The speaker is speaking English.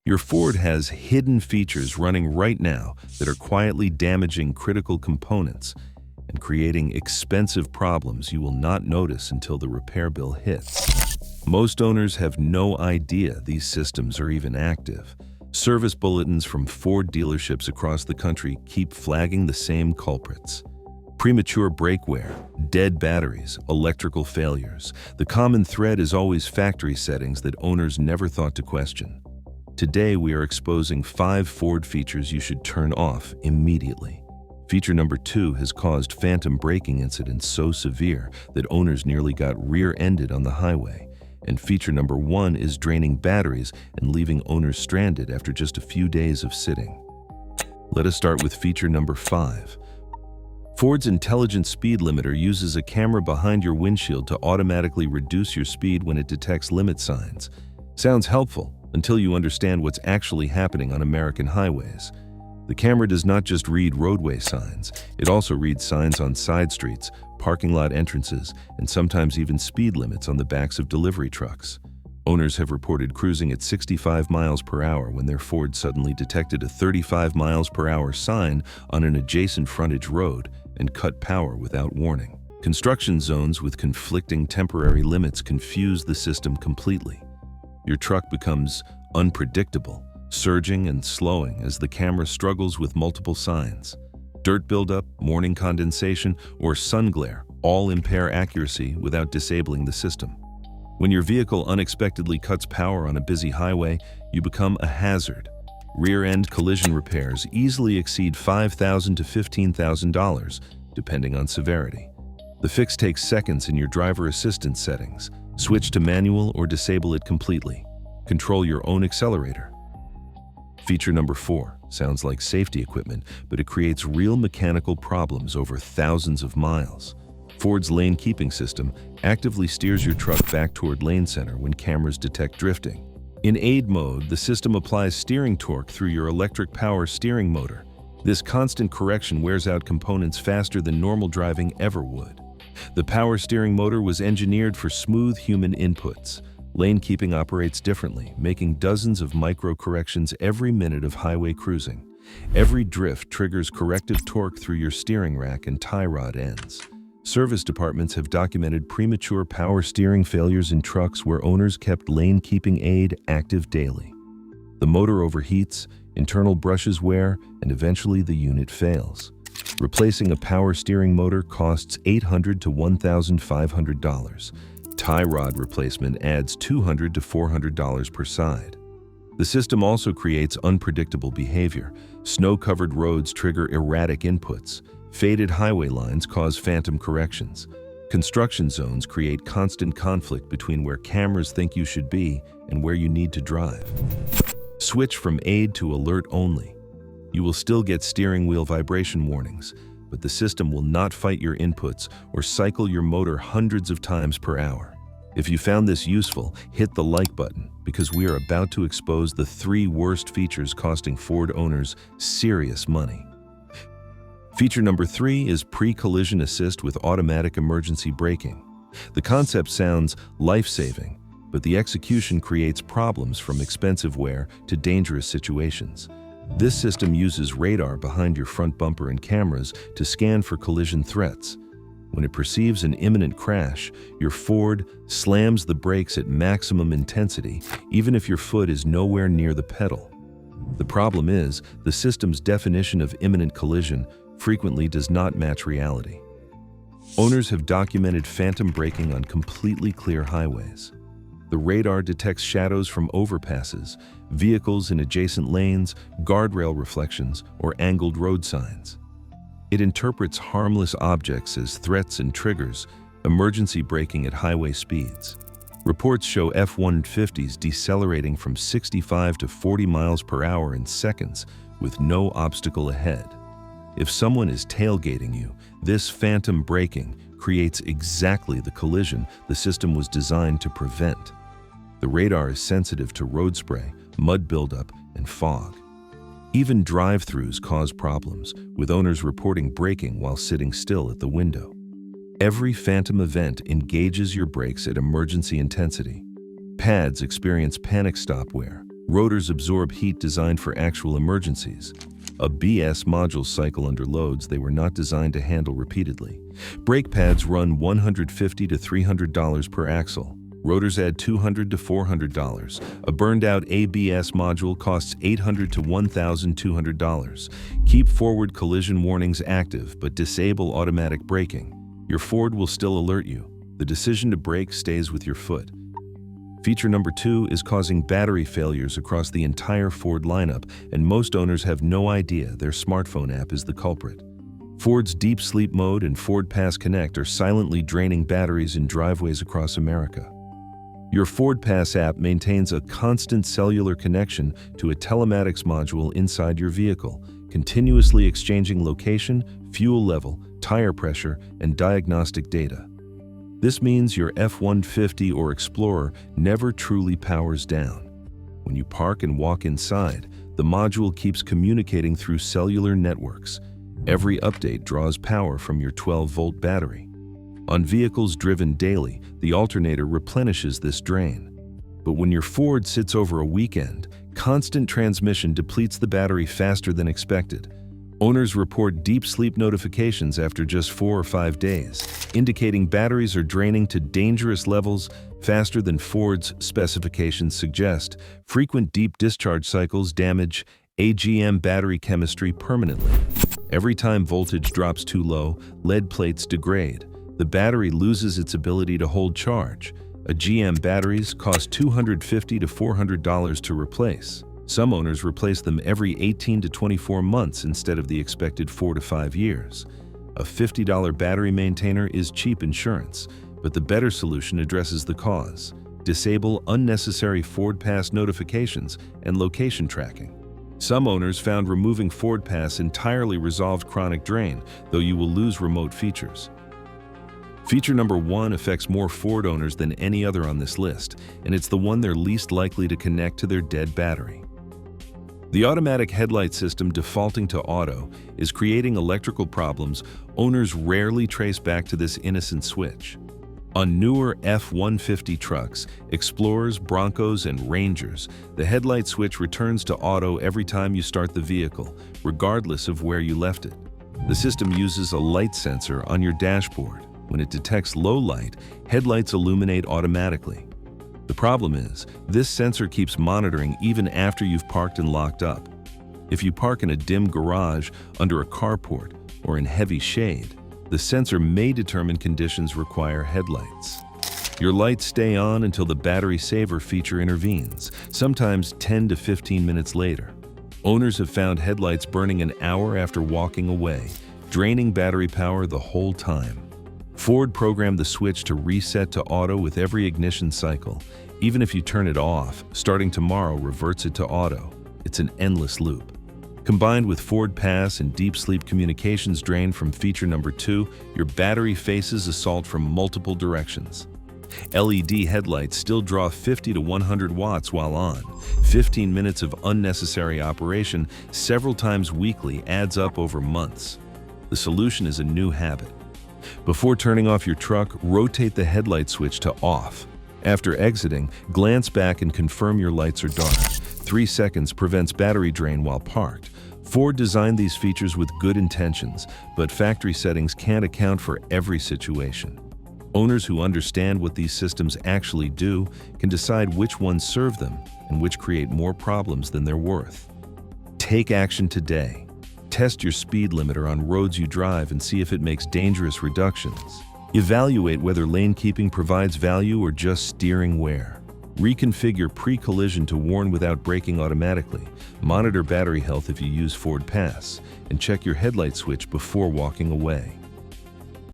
Your Ford has hidden features running right now that are quietly damaging critical components and creating expensive problems you will not notice until the repair bill hits. Most owners have no idea these systems are even active. Service bulletins from Ford dealerships across the country keep flagging the same culprits. Premature brake wear, dead batteries, electrical failures. The common thread is always factory settings that owners never thought to question. Today, we are exposing 5 Ford features you should turn off immediately. Feature number 2 has caused phantom braking incidents so severe that owners nearly got rear-ended on the highway. And feature number 1 is draining batteries and leaving owners stranded after just a few days of sitting. Let us start with feature number 5. Ford's intelligent speed limiter uses a camera behind your windshield to automatically reduce your speed when it detects limit signs. Sounds helpful until you understand what's actually happening on American highways. The camera does not just read roadway signs, it also reads signs on side streets, parking lot entrances, and sometimes even speed limits on the backs of delivery trucks. Owners have reported cruising at 65 miles per hour when their Ford suddenly detected a 35 miles per hour sign on an adjacent frontage road and cut power without warning. Construction zones with conflicting temporary limits confuse the system completely. Your truck becomes unpredictable, surging and slowing as the camera struggles with multiple signs. Dirt buildup, morning condensation, or sun glare all impair accuracy without disabling the system. When your vehicle unexpectedly cuts power on a busy highway, you become a hazard. Rear-end collision repairs easily exceed $5,000 to $15,000, depending on severity. The fix takes seconds in your driver assistance settings. Switch to manual or disable it completely. Control your own accelerator. Feature number 4 sounds like safety equipment, but it creates real mechanical problems over thousands of miles. Ford's lane keeping system actively steers your truck back toward lane center when cameras detect drifting. In aid mode, the system applies steering torque through your electric power steering motor. This constant correction wears out components faster than normal driving ever would. The power steering motor was engineered for smooth human inputs. Lane keeping operates differently, making dozens of micro-corrections every minute of highway cruising. Every drift triggers corrective torque through your steering rack and tie rod ends. Service departments have documented premature power steering failures in trucks where owners kept lane keeping aid active daily. The motor overheats, internal brushes wear, and eventually the unit fails. Replacing a power steering motor costs $800 to $1,500. Tie rod replacement adds $200 to $400 per side. The system also creates unpredictable behavior. Snow-covered roads trigger erratic inputs. Faded highway lines cause phantom corrections. Construction zones create constant conflict between where cameras think you should be and where you need to drive. Switch from aid to alert only. You will still get steering wheel vibration warnings, but the system will not fight your inputs or cycle your motor hundreds of times per hour. If you found this useful, hit the like button because we are about to expose the 3 worst features costing Ford owners serious money. Feature number 3 is pre-collision assist with automatic emergency braking. The concept sounds life-saving, but the execution creates problems from expensive wear to dangerous situations. This system uses radar behind your front bumper and cameras to scan for collision threats. When it perceives an imminent crash, your Ford slams the brakes at maximum intensity, even if your foot is nowhere near the pedal. The problem is, the system's definition of imminent collision frequently does not match reality. Owners have documented phantom braking on completely clear highways. The radar detects shadows from overpasses, vehicles in adjacent lanes, guardrail reflections, or angled road signs. It interprets harmless objects as threats and triggers, emergency braking at highway speeds. Reports show F-150s decelerating from 65 to 40 miles per hour in seconds with no obstacle ahead. If someone is tailgating you, this phantom braking creates exactly the collision the system was designed to prevent. The radar is sensitive to road spray, mud buildup, and fog. Even drive-thrus cause problems, with owners reporting braking while sitting still at the window. Every phantom event engages your brakes at emergency intensity. Pads experience panic stop wear, Rotors absorb heat designed for actual emergencies. A BS module cycle under loads they were not designed to handle repeatedly. Brake pads run $150 to $300 per axle. Rotors add $200 to $400. A burned-out ABS module costs $800 to $1,200. Keep forward collision warnings active, but disable automatic braking. Your Ford will still alert you. The decision to brake stays with your foot. Feature number 2 is causing battery failures across the entire Ford lineup, and most owners have no idea their smartphone app is the culprit. Ford's Deep Sleep Mode and Ford Pass Connect are silently draining batteries in driveways across America. Your Ford Pass app maintains a constant cellular connection to a telematics module inside your vehicle, continuously exchanging location, fuel level, tire pressure, and diagnostic data. This means your F-150 or Explorer never truly powers down. When you park and walk inside, the module keeps communicating through cellular networks. Every update draws power from your 12-volt battery. On vehicles driven daily, the alternator replenishes this drain. But when your Ford sits over a weekend, constant transmission depletes the battery faster than expected. Owners report deep sleep notifications after just 4 or 5 days, indicating batteries are draining to dangerous levels faster than Ford's specifications suggest. Frequent deep discharge cycles damage AGM battery chemistry permanently. Every time voltage drops too low, lead plates degrade. The battery loses its ability to hold charge. A GM batteries cost $250 to $400 to replace. Some owners replace them every 18 to 24 months instead of the expected 4 to 5 years. A $50 battery maintainer is cheap insurance, but the better solution addresses the cause. Disable unnecessary Ford Pass notifications and location tracking. Some owners found removing Ford Pass entirely resolved chronic drain, though you will lose remote features. Feature number 1 affects more Ford owners than any other on this list, and it's the one they're least likely to connect to their dead battery. The automatic headlight system defaulting to auto is creating electrical problems owners rarely trace back to this innocent switch. On newer F-150 trucks, Explorers, Broncos, and Rangers, the headlight switch returns to auto every time you start the vehicle, regardless of where you left it. The system uses a light sensor on your dashboard. When it detects low light, headlights illuminate automatically. The problem is, this sensor keeps monitoring even after you've parked and locked up. If you park in a dim garage, under a carport, or in heavy shade, the sensor may determine conditions require headlights. Your lights stay on until the battery saver feature intervenes, sometimes 10 to 15 minutes later. Owners have found headlights burning an hour after walking away, draining battery power the whole time. Ford programmed the switch to reset to auto with every ignition cycle. Even if you turn it off, starting tomorrow reverts it to auto. It's an endless loop. Combined with Ford Pass and deep sleep communications drain from feature number 2, your battery faces assault from multiple directions. LED headlights still draw 50 to 100 watts while on. 15 minutes of unnecessary operation several times weekly adds up over months. The solution is a new habit. Before turning off your truck, rotate the headlight switch to off. After exiting, glance back and confirm your lights are dark. 3 seconds prevents battery drain while parked. Ford designed these features with good intentions, but factory settings can't account for every situation. Owners who understand what these systems actually do can decide which ones serve them and which create more problems than they're worth. Take action today. Test your speed limiter on roads you drive and see if it makes dangerous reductions. Evaluate whether lane keeping provides value or just steering wear. Reconfigure pre-collision to warn without braking automatically. Monitor battery health if you use Ford Pass, and check your headlight switch before walking away.